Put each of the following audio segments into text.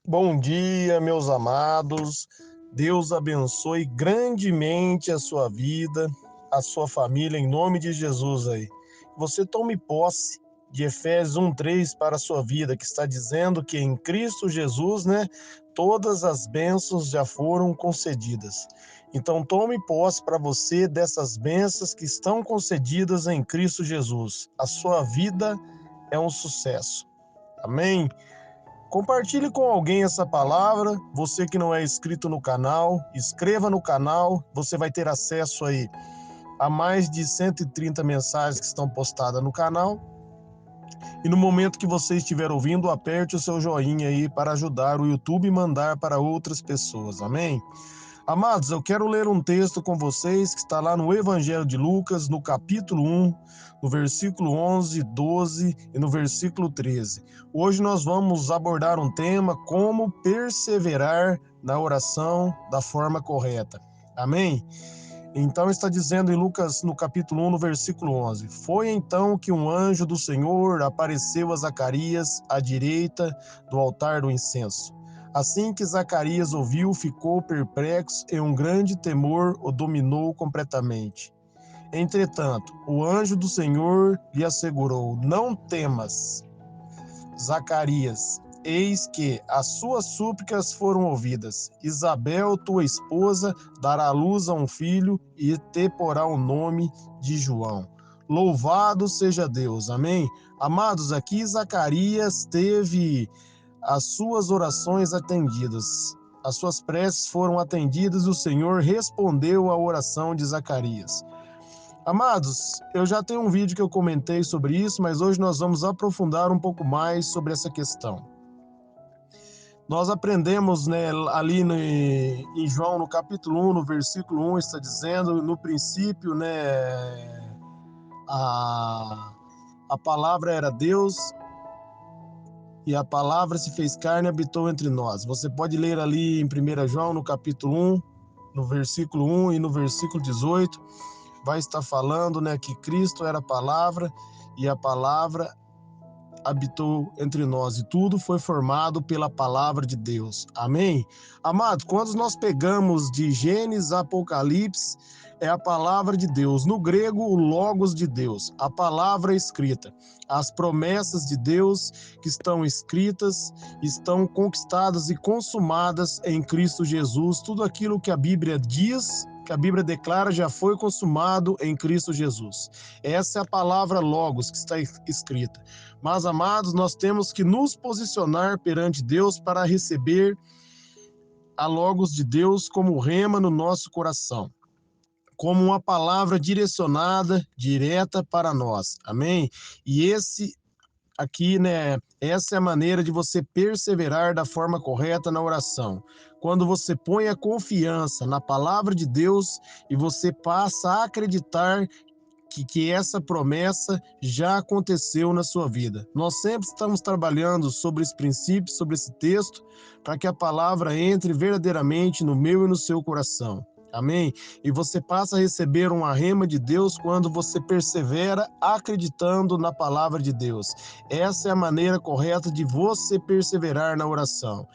Bom dia, meus amados. Deus abençoe grandemente a sua vida, a sua família, em nome de Jesus aí. Você tome posse de Efésios 1:3 para a sua vida, que está dizendo que em Cristo Jesus, todas as bênçãos já foram concedidas. Então tome posse para você dessas bênçãos que estão concedidas em Cristo Jesus. A sua vida é um sucesso. Amém? Compartilhe com alguém essa palavra. Você que não é inscrito no canal, inscreva no canal. Você vai ter acesso aí a mais de 130 mensagens que estão postadas no canal. E no momento que você estiver ouvindo, aperte o seu joinha aí para ajudar o YouTube e mandar para outras pessoas. Amém? Amados, eu quero ler um texto com vocês que está lá no Evangelho de Lucas, no capítulo 1, no versículo 11, 12 e no versículo 13. Hoje nós vamos abordar um tema: como perseverar na oração da forma correta. Amém? Então está dizendo em Lucas, no capítulo 1, no versículo 11: Foi então que um anjo do Senhor apareceu a Zacarias à direita do altar do incenso. Assim que Zacarias ouviu, ficou perplexo e um grande temor o dominou completamente. Entretanto, o anjo do Senhor lhe assegurou: Não temas, Zacarias, eis que as suas súplicas foram ouvidas. Isabel, tua esposa, dará à luz a um filho e te porá o nome de João. Louvado seja Deus, amém? Amados, aqui Zacarias teve as suas orações atendidas. As suas preces foram atendidas e o Senhor respondeu à oração de Zacarias. Amados, eu já tenho um vídeo que eu comentei sobre isso, mas hoje nós vamos aprofundar um pouco mais sobre essa questão. Nós aprendemos, ali em João, no capítulo 1, no versículo 1, está dizendo: no princípio, a palavra era Deus, e a palavra se fez carne e habitou entre nós. Você pode ler ali em 1 João, no capítulo 1, no versículo 1 e no versículo 18, vai estar falando, que Cristo era a palavra e a palavra habitou entre nós, e tudo foi formado pela palavra de Deus. Amém? Amado, quando nós pegamos de Gênesis a Apocalipse, é a palavra de Deus. No grego, o logos de Deus, a palavra escrita. As promessas de Deus que estão escritas, estão conquistadas e consumadas em Cristo Jesus. Tudo aquilo que a Bíblia diz, que a Bíblia declara, já foi consumado em Cristo Jesus. Essa é a palavra logos que está escrita. Mas, amados, nós temos que nos posicionar perante Deus para receber a logos de Deus como rema no nosso coração, como uma palavra direcionada, direta para nós. Amém? E aqui, essa é a maneira de você perseverar da forma correta na oração. Quando você põe a confiança na palavra de Deus e você passa a acreditar que essa promessa já aconteceu na sua vida. Nós sempre estamos trabalhando sobre esse princípio, sobre esse texto, para que a palavra entre verdadeiramente no meu e no seu coração. Amém? E você passa a receber uma rema de Deus quando você persevera acreditando na palavra de Deus. Essa é a maneira correta de você perseverar na oração.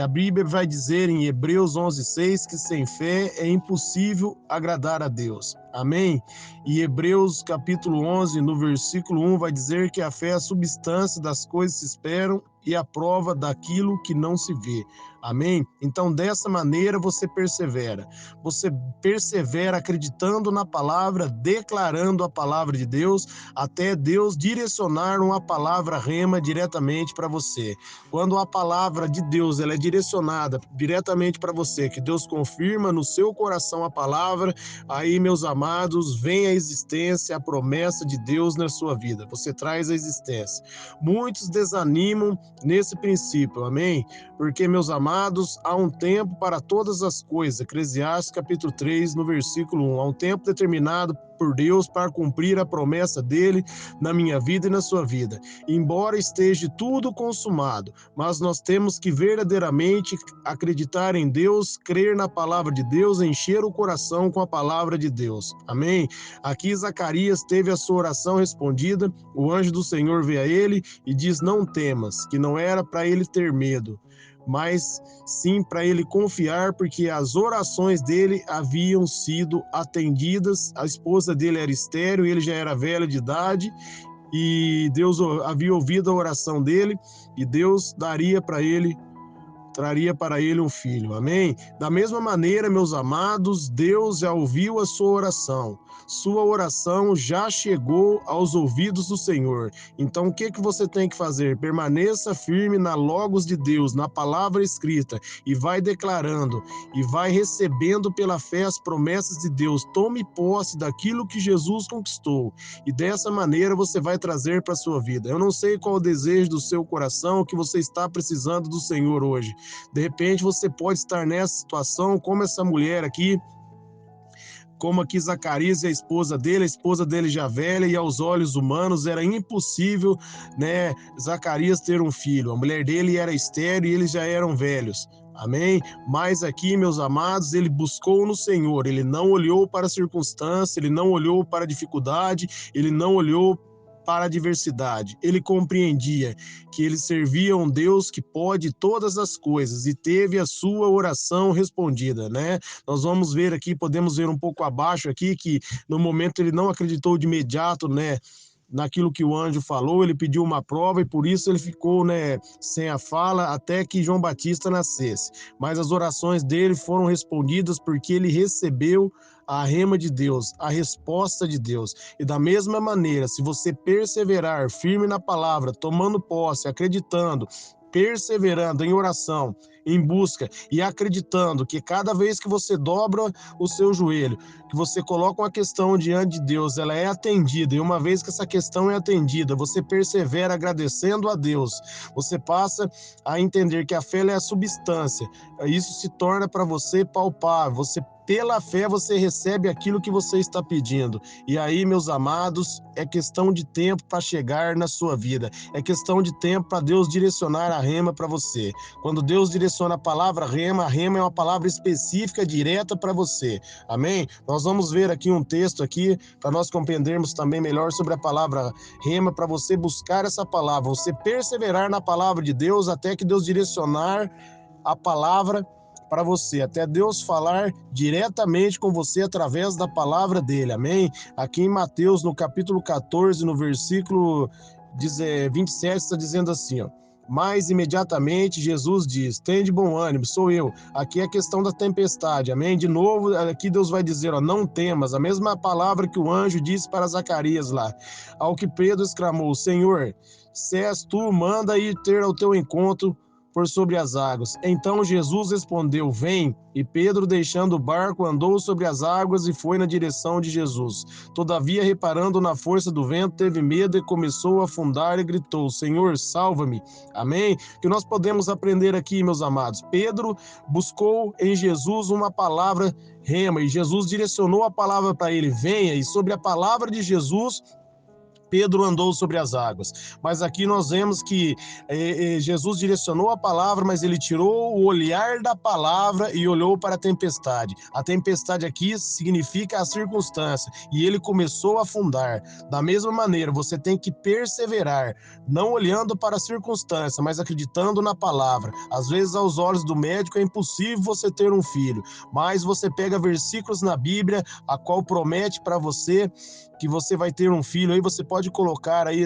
A Bíblia vai dizer em Hebreus 11:6 que sem fé é impossível agradar a Deus. Amém? E Hebreus capítulo 11, no versículo 1, vai dizer que a fé é a substância das coisas que se esperam e a prova daquilo que não se vê. Amém? Então, dessa maneira, você persevera. Você persevera acreditando na palavra, declarando a palavra de Deus, até Deus direcionar uma palavra rema diretamente para você. Quando a palavra de Deus ela é direcionada diretamente para você, que Deus confirma no seu coração a palavra, aí, meus amados, vem a existência, a promessa de Deus na sua vida. Você traz a existência. Muitos desanimam nesse princípio, amém? Porque, meus amados, há um tempo para todas as coisas. Eclesiastes capítulo 3, no versículo 1. Há um tempo determinado por Deus para cumprir a promessa dele na minha vida e na sua vida. Embora esteja tudo consumado, mas nós temos que verdadeiramente acreditar em Deus, crer na palavra de Deus, encher o coração com a palavra de Deus. Amém? Aqui Zacarias teve a sua oração respondida, o anjo do Senhor veio a ele e diz: não temas, que não era para ele ter medo, mas sim para ele confiar, porque as orações dele haviam sido atendidas. A esposa dele era estéril, ele já era velho de idade, e Deus havia ouvido a oração dele, e Deus traria para ele um filho. Amém? Da mesma maneira, meus amados, Deus já ouviu a sua oração. Sua oração já chegou aos ouvidos do Senhor. Então, o que você tem que fazer? Permaneça firme na logos de Deus, na palavra escrita, e vai declarando, e vai recebendo pela fé as promessas de Deus. Tome posse daquilo que Jesus conquistou, e dessa maneira você vai trazer para a sua vida. Eu não sei qual o desejo do seu coração, o que você está precisando do Senhor hoje. De repente você pode estar nessa situação, como essa mulher aqui, como aqui Zacarias e a esposa dele já velha, e aos olhos humanos era impossível, né, Zacarias ter um filho. A mulher dele era estéril e eles já eram velhos. Amém? Mas aqui, meus amados, ele buscou no Senhor, ele não olhou para a circunstância, ele não olhou para a dificuldade, ele não olhou para a adversidade. Ele compreendia que ele servia um Deus que pode todas as coisas, e teve a sua oração respondida, né? Nós vamos ver aqui, podemos ver um pouco abaixo aqui, que no momento ele não acreditou de imediato, né, naquilo que o anjo falou. Ele pediu uma prova e por isso ele ficou, né, sem a fala até que João Batista nascesse. Mas as orações dele foram respondidas porque ele recebeu a rema de Deus, a resposta de Deus. E da mesma maneira, se você perseverar firme na palavra, tomando posse, acreditando, perseverando em oração, em busca e acreditando que cada vez que você dobra o seu joelho, que você coloca uma questão diante de Deus, ela é atendida, e uma vez que essa questão é atendida, você persevera agradecendo a Deus, você passa a entender que a fé é a substância, isso se torna para você palpável, pela fé você recebe aquilo que você está pedindo. E aí, meus amados, é questão de tempo para chegar na sua vida. É questão de tempo para Deus direcionar a rema para você. Quando Deus direciona a palavra rema, a rema é uma palavra específica, direta para você. Amém? Nós vamos ver aqui um texto aqui para nós compreendermos também melhor sobre a palavra rema, para você buscar essa palavra, você perseverar na palavra de Deus até que Deus direcionar a palavra para você, até Deus falar diretamente com você através da palavra dele, amém? Aqui em Mateus, no capítulo 14, no versículo 27, está dizendo assim, ó: mas imediatamente Jesus diz: tende bom ânimo, sou eu. Aqui é a questão da tempestade, amém? De novo, aqui Deus vai dizer, ó, não temas, a mesma palavra que o anjo disse para Zacarias lá. Ao que Pedro exclamou: Senhor, se és tu, manda ir ter ao teu encontro por sobre as águas. Então Jesus respondeu: vem. E Pedro, deixando o barco, andou sobre as águas e foi na direção de Jesus. Todavia, reparando na força do vento, teve medo e começou a afundar e gritou: Senhor, salva-me. Amém? Que nós podemos aprender aqui, meus amados. Pedro buscou em Jesus uma palavra rema, e Jesus direcionou a palavra para ele: venha. E sobre a palavra de Jesus, Pedro andou sobre as águas. Mas aqui nós vemos que Jesus direcionou a palavra, mas ele tirou o olhar da palavra e olhou para a tempestade. A tempestade aqui significa a circunstância, e ele começou a afundar. Da mesma maneira, você tem que perseverar, não olhando para a circunstância, mas acreditando na palavra. Às vezes, aos olhos do médico, é impossível você ter um filho, mas você pega versículos na Bíblia, a qual promete para você que você vai ter um filho. Aí você pode colocar aí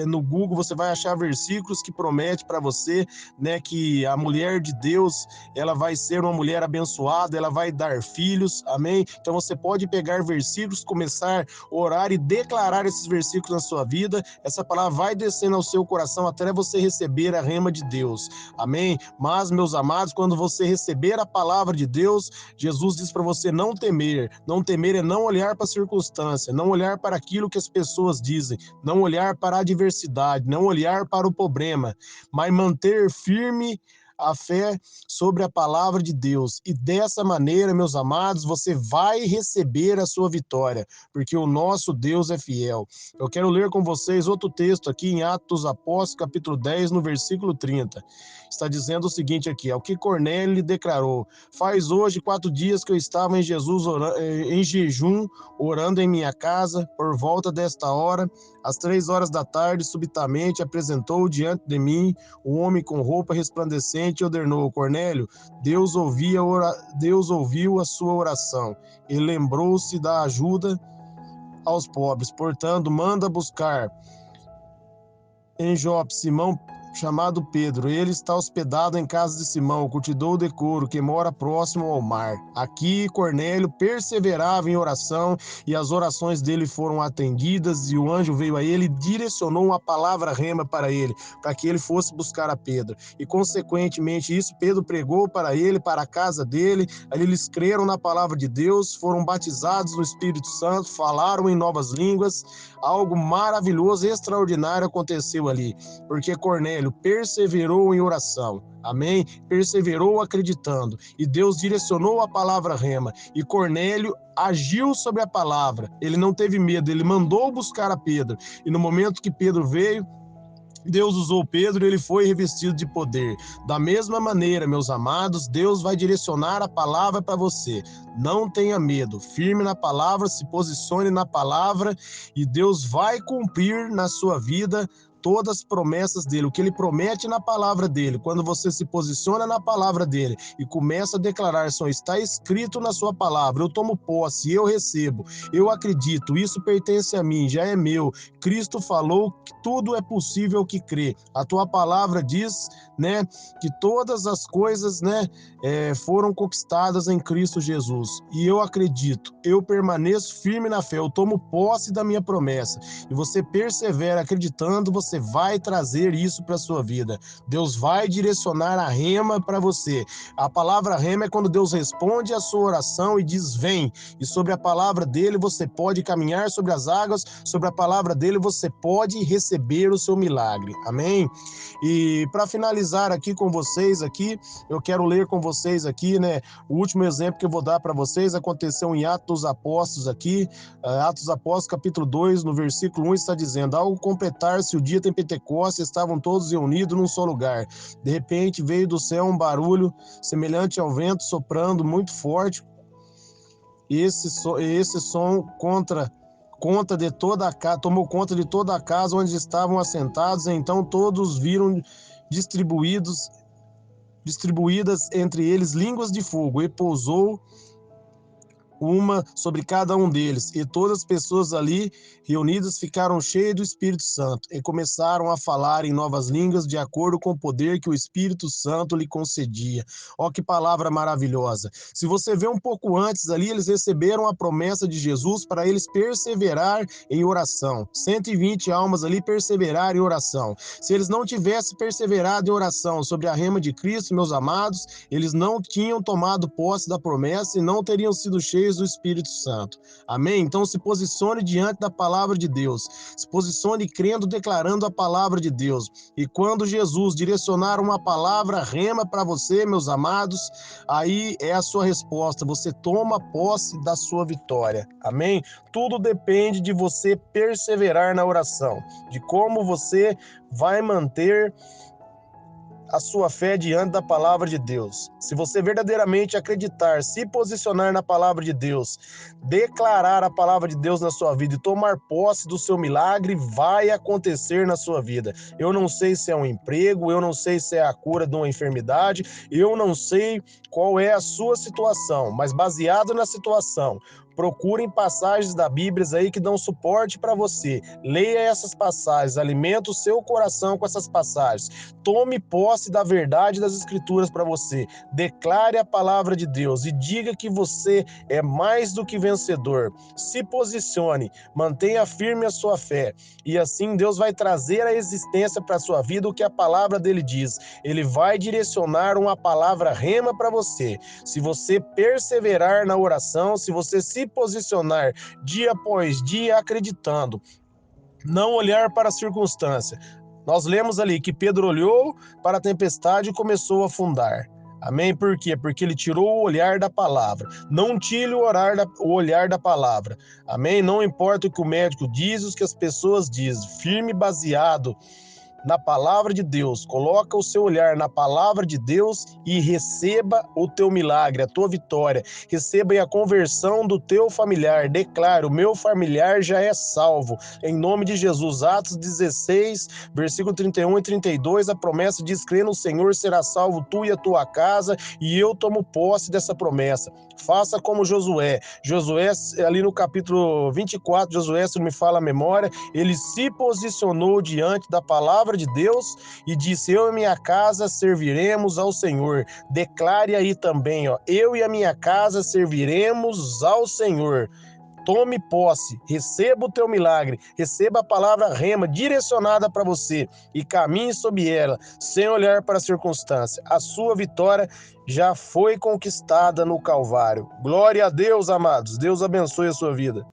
no Google, você vai achar versículos que promete para você, né, que a mulher de Deus, ela vai ser uma mulher abençoada, ela vai dar filhos, amém? Então você pode pegar versículos, começar a orar e declarar esses versículos na sua vida. Essa palavra vai descendo ao seu coração até você receber a rema de Deus, amém? Mas, meus amados, quando você receber a palavra de Deus, Jesus diz para você não temer. Não temer é não olhar para a circunstância, não olhar para aquilo que as pessoas dizem, não olhar para a adversidade, não olhar para o problema, mas manter firme a fé sobre a palavra de Deus. E dessa maneira, meus amados, você vai receber a sua vitória, porque o nosso Deus é fiel. Eu quero ler com vocês outro texto aqui em Atos dos Apóstolos, capítulo 10, no versículo 30. Está dizendo o seguinte aqui: ao que Cornélio lhe declarou: faz hoje 4 dias que eu estava em jejum, orando em minha casa. Por volta desta hora, Às 3 horas da tarde, subitamente, apresentou diante de mim um homem com roupa resplandecente e ordenou: Cornélio, Deus ouviu a sua oração e lembrou-se da ajuda aos pobres. Portanto, manda buscar em Jope Simão, chamado Pedro. Ele está hospedado em casa de Simão, curtidor de couro, que mora próximo ao mar. Aqui Cornélio perseverava em oração, e as orações dele foram atendidas, e o anjo veio a ele e direcionou uma palavra rema para ele, para que ele fosse buscar a Pedro. E consequentemente isso, Pedro pregou para ele, para a casa dele. Ali eles creram na palavra de Deus, foram batizados no Espírito Santo, falaram em novas línguas. Algo maravilhoso, extraordinário aconteceu ali, porque Cornélio perseverou em oração, amém? Perseverou acreditando, e Deus direcionou a palavra rema, e Cornélio agiu sobre a palavra, ele não teve medo, ele mandou buscar a Pedro, e no momento que Pedro veio, Deus usou Pedro e ele foi revestido de poder. Da mesma maneira, meus amados, Deus vai direcionar a palavra para você. Não tenha medo, firme na palavra, se posicione na palavra, e Deus vai cumprir na sua vida todas as promessas dele, o que ele promete na palavra dele. Quando você se posiciona na palavra dele e começa a declarar: só está escrito na sua palavra, eu tomo posse, eu recebo, eu acredito, isso pertence a mim, já é meu. Cristo falou que tudo é possível que crê. A tua palavra diz, né, que todas as coisas, né, foram conquistadas em Cristo Jesus. E eu acredito, eu permaneço firme na fé, eu tomo posse da minha promessa. E você persevera acreditando, você vai trazer isso para a sua vida. Deus vai direcionar a rema para você. A palavra rema é quando Deus responde a sua oração e diz: vem. E sobre a palavra dele você pode caminhar sobre as águas, sobre a palavra dele você pode receber o seu milagre. Amém? E para finalizar aqui com vocês aqui, eu quero ler com vocês aqui, né, o último exemplo que eu vou dar para vocês aconteceu em Atos dos Apóstolos aqui, Atos dos Apóstolos capítulo 2, no versículo 1 está dizendo: ao completar-se o dia de Pentecostes, estavam todos reunidos num só lugar. De repente veio do céu um barulho semelhante ao vento soprando muito forte. Esse som tomou conta de toda a casa onde estavam assentados. Então todos viram distribuídas entre eles línguas de fogo, e pousou uma sobre cada um deles, e todas as pessoas ali reunidas ficaram cheias do Espírito Santo e começaram a falar em novas línguas de acordo com o poder que o Espírito Santo lhe concedia. Ó, que palavra maravilhosa! Se você vê um pouco antes ali, eles receberam a promessa de Jesus para eles perseverar em oração. 120 almas ali perseveraram em oração. Se eles não tivessem perseverado em oração sobre a rema de Cristo, meus amados, eles não tinham tomado posse da promessa e não teriam sido cheios do Espírito Santo. Amém? Então se posicione diante da palavra de Deus. Se posicione crendo, declarando a palavra de Deus. E quando Jesus direcionar uma palavra rema para você, meus amados, aí é a sua resposta. Você toma posse da sua vitória. Amém? Tudo depende de você perseverar na oração, de como você vai manter a sua fé diante da palavra de Deus. Se você verdadeiramente acreditar, se posicionar na palavra de Deus, declarar a palavra de Deus na sua vida e tomar posse do seu milagre, vai acontecer na sua vida. Eu não sei se é um emprego, eu não sei se é a cura de uma enfermidade, eu não sei qual é a sua situação, mas baseado na situação, procurem passagens da Bíblia aí que dão suporte para você. Leia essas passagens, alimente o seu coração com essas passagens. Tome posse da verdade das Escrituras para você. Declare a palavra de Deus e diga que você é mais do que vencedor. Se posicione, mantenha firme a sua fé, e assim Deus vai trazer à existência para a sua vida o que a palavra dele diz. Ele vai direcionar uma palavra rema para você. Se você perseverar na oração, se você se posicionar dia após dia acreditando, não olhar para a circunstância. Nós lemos ali que Pedro olhou para a tempestade e começou a afundar. Amém? Por quê? Porque ele tirou o olhar da palavra. Não tire o olhar da palavra. Amém? Não importa o que o médico diz, o que as pessoas dizem. Firme, baseado na palavra de Deus, coloca o seu olhar na palavra de Deus e receba o teu milagre, a tua vitória, receba a conversão do teu familiar. Declaro, o meu familiar já é salvo, em nome de Jesus. Atos 16, versículo 31 e 32, a promessa diz: crê no Senhor, será salvo tu e a tua casa, e eu tomo posse dessa promessa. Faça como Josué, ali no capítulo 24, Josué, se não me fala a memória, ele se posicionou diante da palavra de Deus e disse: eu e minha casa serviremos ao Senhor. Declare aí também, eu e a minha casa serviremos ao Senhor. Tome posse, receba o teu milagre, receba a palavra rema direcionada para você e caminhe sob ela, sem olhar para a circunstância. A sua vitória já foi conquistada no Calvário. Glória a Deus, amados. Deus abençoe a sua vida.